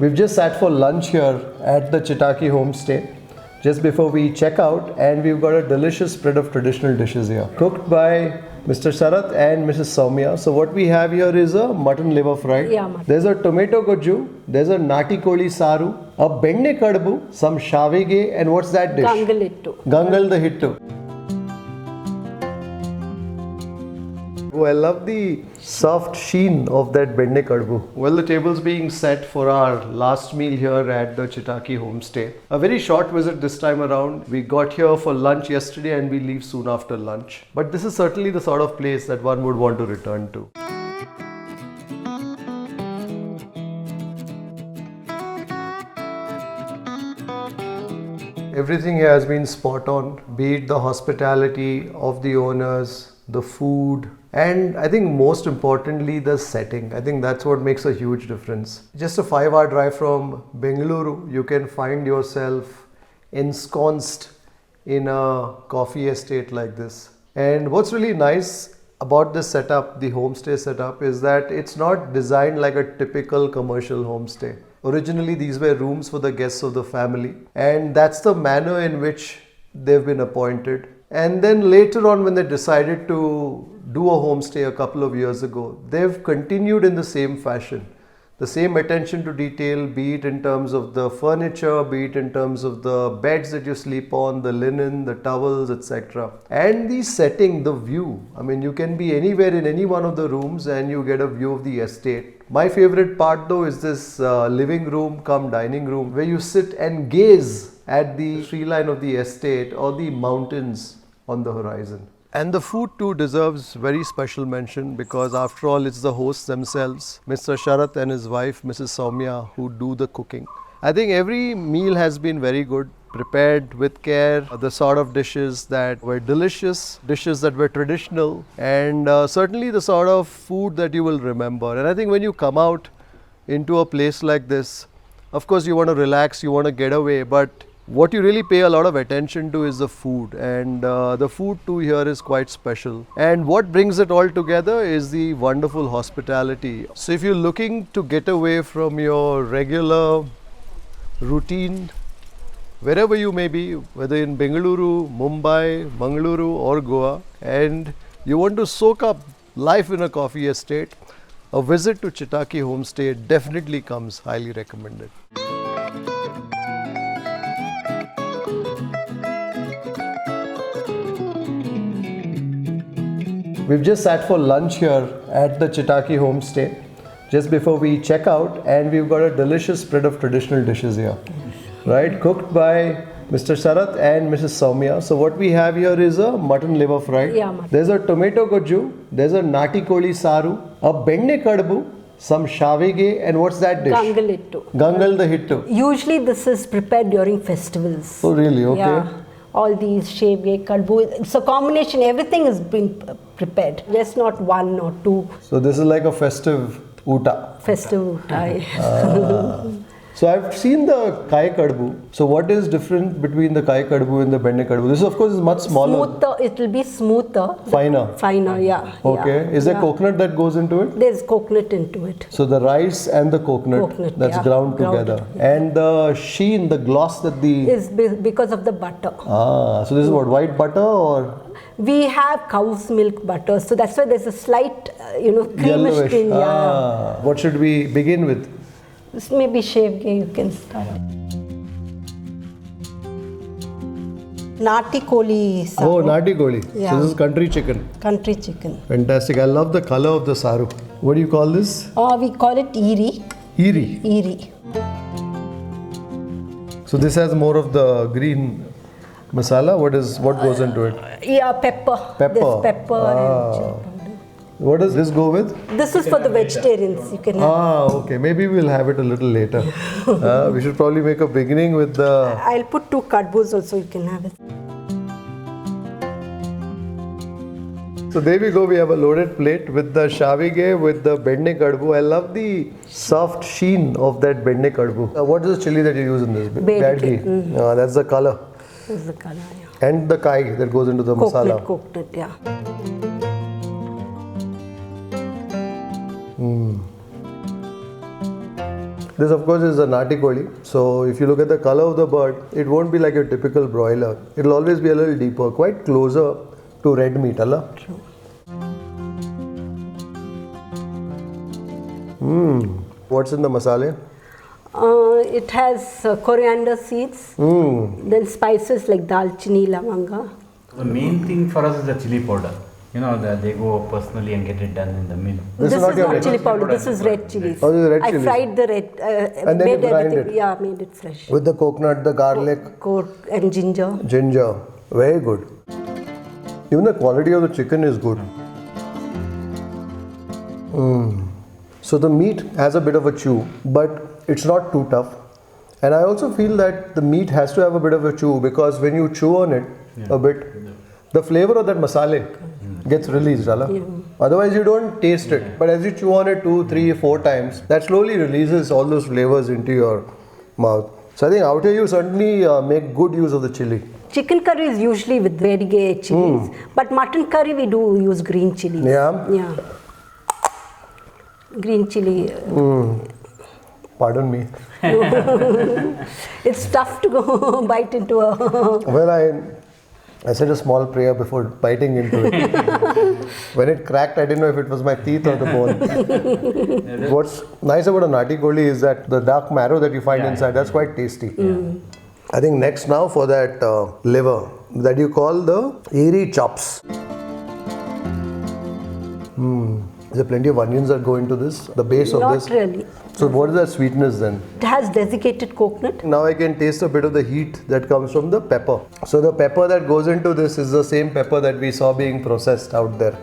We've just sat for lunch here at the Chittakki Homestay just before we check out, and we've got a delicious spread of traditional dishes here cooked by Mr. Sharath and Mrs. Sowmya. So what we have here is a mutton liver fry. Yeah, mutton. There's a tomato goju, there's a nati koli saru, a benne kadbu, some shavige, and what's that dish? Gangalittu. Gangal the hittu. Oh, I love the soft sheen of that benne kadbu. Well, the table's being set for our last meal here at the Chittakki Homestay. A very short visit this time around. We got here for lunch yesterday and we leave soon after lunch. But this is certainly the sort of place that one would want to return to. Everything here has been spot on, be it the hospitality of the owners, the food, and I think most importantly the setting. I think that's what makes a huge difference. Just a 5-hour drive from Bengaluru, you can find yourself ensconced in a coffee estate like this. And what's really nice about this setup, the homestay setup, is that it's not designed like a typical commercial homestay. Originally, these were rooms for the guests of the family, and that's the manner in which they've been appointed. And then later on, when they decided to do a homestay a couple of years ago, they've continued in the same fashion. The same attention to detail, be it in terms of the furniture, be it in terms of the beds that you sleep on, the linen, the towels, etc. And the setting, the view. I mean, you can be anywhere in any one of the rooms and you get a view of the estate. My favorite part though is this living room cum dining room where you sit and gaze at the tree line of the estate or the mountains on the horizon. And the food too deserves very special mention because after all it's the hosts themselves, Mr. Sharath and his wife Mrs. Sowmya, who do the cooking. I think every meal has been very good, prepared with care, the sort of dishes that were delicious, dishes that were traditional, and certainly the sort of food that you will remember. And I think when you come out into a place like this, of course you want to relax, you want to get away, but what you really pay a lot of attention to is the food, and the food too here is quite special. And what brings it all together is the wonderful hospitality. So if you're looking to get away from your regular routine, wherever you may be, whether in Bengaluru, Mumbai, Bengaluru or Goa, and you want to soak up life in a coffee estate, a visit to Chittakki Homestay definitely comes highly recommended. We've just sat for lunch here at the Chittakki Homestay just before we check out, and we've got a delicious spread of traditional dishes here, right? Cooked by Mr. Sharath and Mrs. Sowmya. So what we have here is a mutton liver fry. Yeah, mutton. There's a tomato goju, there's a nati koli saru, a benne kadbu, some shavige, and what's that dish? Gangalittu. Gangal the hittu. Usually this is prepared during festivals. Oh really? Okay. Yeah. All these shavige, kadbu, it's a combination, everything has been prepared. Just not one or two. So this is like a festive uta. Festive uta. So I've seen the kai kadbu. So what is different between the kai kadbu and the benne kadbu? This of course is much smaller. Smoother, it will be smoother. Finer. Finer, yeah. Okay. Yeah, Is there coconut that goes into it? There's coconut into it. So the rice and the coconut that's ground together. And the sheen, the gloss that the... Is because of the butter. So this is what, white butter or... We have cow's milk butter, so that's why there's a slight, creamish yellowish. thing. Yeah. What should we begin with? This may be shavige, you can start. Nati koli saru. Oh, nati koli. Yeah. So this is country chicken. Country chicken. Fantastic. I love the color of the saru. What do you call this? We call it iri. Iri. Iri. So this has more of the green masala. What goes into it? Yeah, pepper. Pepper. There's pepper and chili powder. What does this go with? This is for the vegetarians. You can have. Okay. Maybe we'll have it a little later. We should probably make a beginning with the... I'll put 2 kadbus also, you can have it. So there we go. We have a loaded plate with the shavige, with the benne kadbu. I love the soft sheen of that benne kadbu. What is the chili that you use in this? Badly. That's the color. That's the color, yeah. And the kai that goes into the masala. Coconut, yeah. This of course is a nati koli. So if you look at the color of the bird, it won't be like a typical broiler. It will always be a little deeper, quite closer to red meat. Allah. True. What's in the masala? It has coriander seeds, then spices like dalchini, lavanga. The main thing for us is the chili powder. You know, they go personally and get it done in the mill. This is not chili powder, this is red chilies. Oh, this is red I chilies. fried the red, And then you made grind everything. it. Yeah, made it fresh. With the coconut, the garlic, And ginger. ginger. Very good. Even the quality of the chicken is good. So the meat has a bit of a chew, but it's not too tough. And I also feel that the meat has to have a bit of a chew, because when you chew on it a bit, the flavor of that masala gets released. Otherwise you don't taste it. But as you chew on it 2, 3, 4 times, that slowly releases all those flavors into your mouth. So I think out here you certainly make good use of the chili. Chicken curry is usually with Mudigere chilies, but mutton curry we do use green chilies. Yeah? Yeah. Green chili. Pardon me. It's tough to go bite into a. Well, I said a small prayer before biting into it. When it cracked, I didn't know if it was my teeth or the bone. What's nice about a nati koli is that the dark marrow that you find inside, that's quite tasty. I think next now for that liver that you call the airy chops. Is there plenty of onions that go into this? The base of this? Not really. So what is that sweetness then? It has desiccated coconut. Now I can taste a bit of the heat that comes from the pepper. So the pepper that goes into this is the same pepper that we saw being processed out there.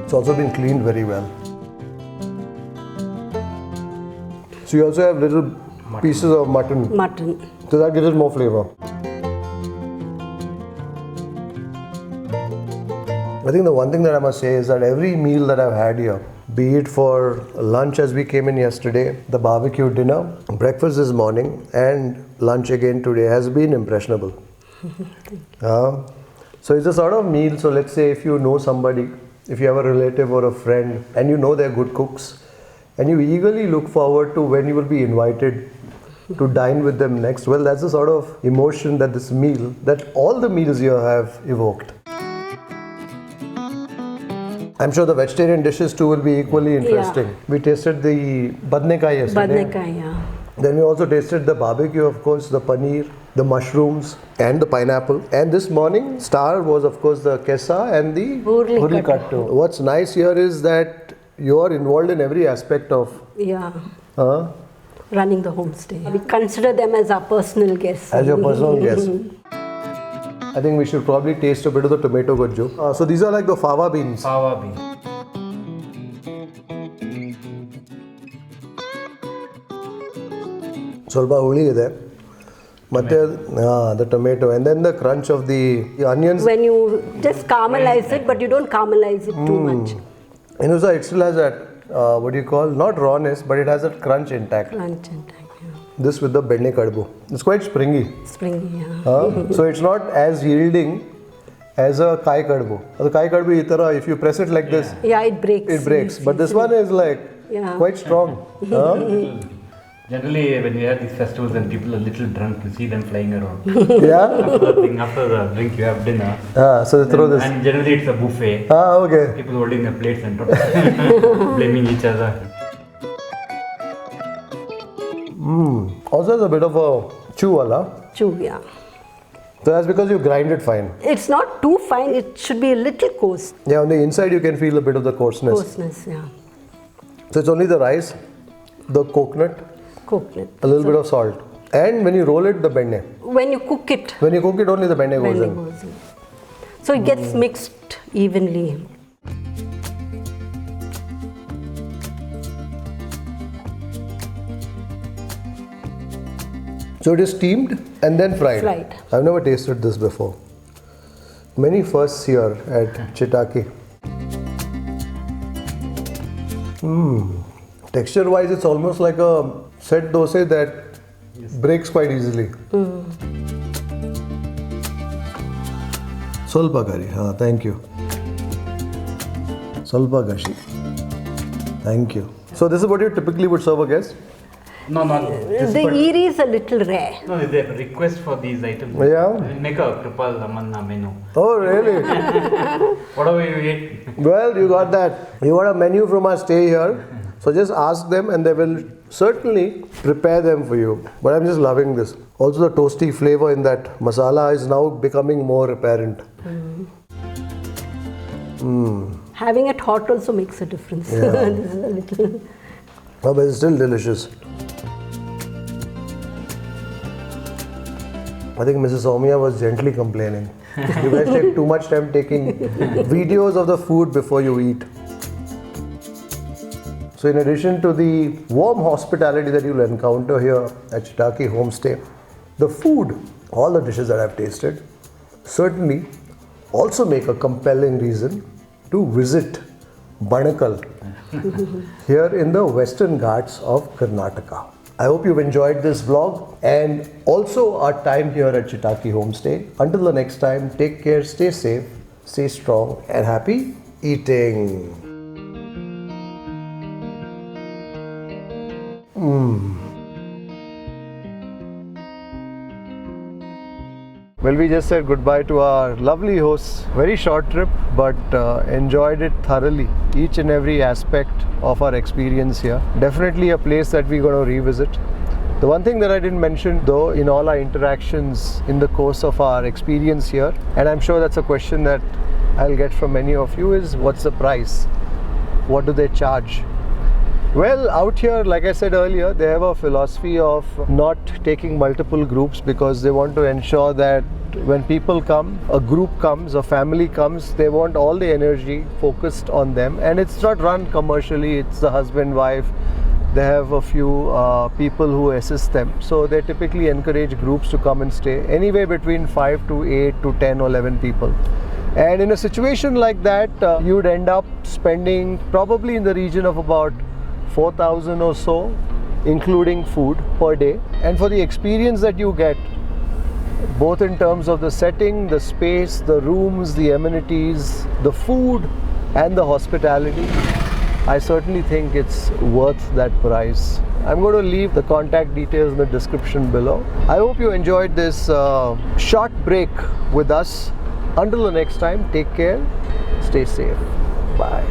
It's also been cleaned very well. So you also have little pieces of mutton. Mutton. So that gives it more flavor. I think the one thing that I must say is that every meal that I've had here, be it for lunch as we came in yesterday, the barbecue dinner, breakfast this morning, and lunch again today, has been impressionable. So it's a sort of meal. So let's say if you know somebody, if you have a relative or a friend, and you know they're good cooks, and you eagerly look forward to when you will be invited to dine with them next. Well, that's the sort of emotion that this meal, that all the meals here have evoked. I'm sure the vegetarian dishes too will be equally interesting. Yeah. We tasted the badnekai yesterday. Badnekai, yeah. Then we also tasted the barbecue, of course, the paneer, the mushrooms, and the pineapple. And this morning, star was, of course, the kesa and the hurlikattu. What's nice here is that you are involved in every aspect of running the homestay. We consider them as our personal guests. As your personal guest. I think we should probably taste a bit of the tomato goju. So these are like the fava beans. Fava bean. Solpa huli ide. The tomato, and then the crunch of the onions. When you just caramelize it, but you don't caramelize it too much. And also it still has that, what do you call, not rawness, but it has that crunch intact. Crunch intact, yeah. This with the benne kadbu. It's quite springy. Springy, yeah. So it's not as yielding as a kai kadbu. The kai kadbu itara, if you press it like this, yeah, it breaks. it breaks. But this one is like quite strong. Generally, when we have these festivals and people are a little drunk, you see them flying around. After the drink, you have dinner. So they throw this. And generally, it's a buffet. Okay. People holding their plates and blaming each other. Also, there's a bit of a chew, Chew, yeah. So that's because you grind it fine. It's not too fine, it should be a little coarse. Yeah, on the inside you can feel a bit of the coarseness. Coarseness, yeah. So it's only the rice, the coconut, a little bit of salt. And when you roll it, the benne. When you cook it. When you cook it, only the benne goes in. So it gets mixed evenly. So it is steamed and then fried. Fried. I've never tasted this before. Many firsts here at Chitakki. Texture wise, it's almost like a set dosa that breaks quite easily. Solpa curry, thank you. Salpa gashi. Thank you. So this is what you typically would serve a guest? No, not this. The Erie is a little rare. No, they have a request for these items. Yeah. We'll make a Kripal Amanna menu. Oh, really? Whatever you eat. Well, you got that. You got a menu from our stay here. So just ask them and they will certainly prepare them for you. But I'm just loving this. Also the toasty flavor in that masala is now becoming more apparent. Having it hot also makes a difference. Yeah. This is a little... Oh, but it's still delicious. I think Mrs. Sowmya was gently complaining. You guys take too much time taking videos of the food before you eat. So in addition to the warm hospitality that you'll encounter here at Chitakki Homestay, the food, all the dishes that I've tasted, certainly also make a compelling reason to visit Banakal here in the Western Ghats of Karnataka. I hope you've enjoyed this vlog and also our time here at Chitakki Homestay. Until the next time, take care, stay safe, stay strong and happy eating. Well, we just said goodbye to our lovely hosts. Very short trip, but enjoyed it thoroughly. Each and every aspect of our experience here. Definitely a place that we're going to revisit. The one thing that I didn't mention though in all our interactions in the course of our experience here, and I'm sure that's a question that I'll get from many of you, is what's the price? What do they charge? Well, out here, like I said earlier, they have a philosophy of not taking multiple groups because they want to ensure that when people come, a group comes, a family comes, they want all the energy focused on them. And it's not run commercially, it's the husband, wife. They have a few people who assist them. So they typically encourage groups to come and stay anywhere between 5 to 8 to 10 or 11 people. And in a situation like that, you'd end up spending probably in the region of about 4,000 or so, including food per day. And for the experience that you get, both in terms of the setting, the space, the rooms, the amenities, the food and the hospitality, I certainly think it's worth that price. I'm going to leave the contact details in the description below. I hope you enjoyed this short break with us. Until the next time, take care, stay safe. Bye.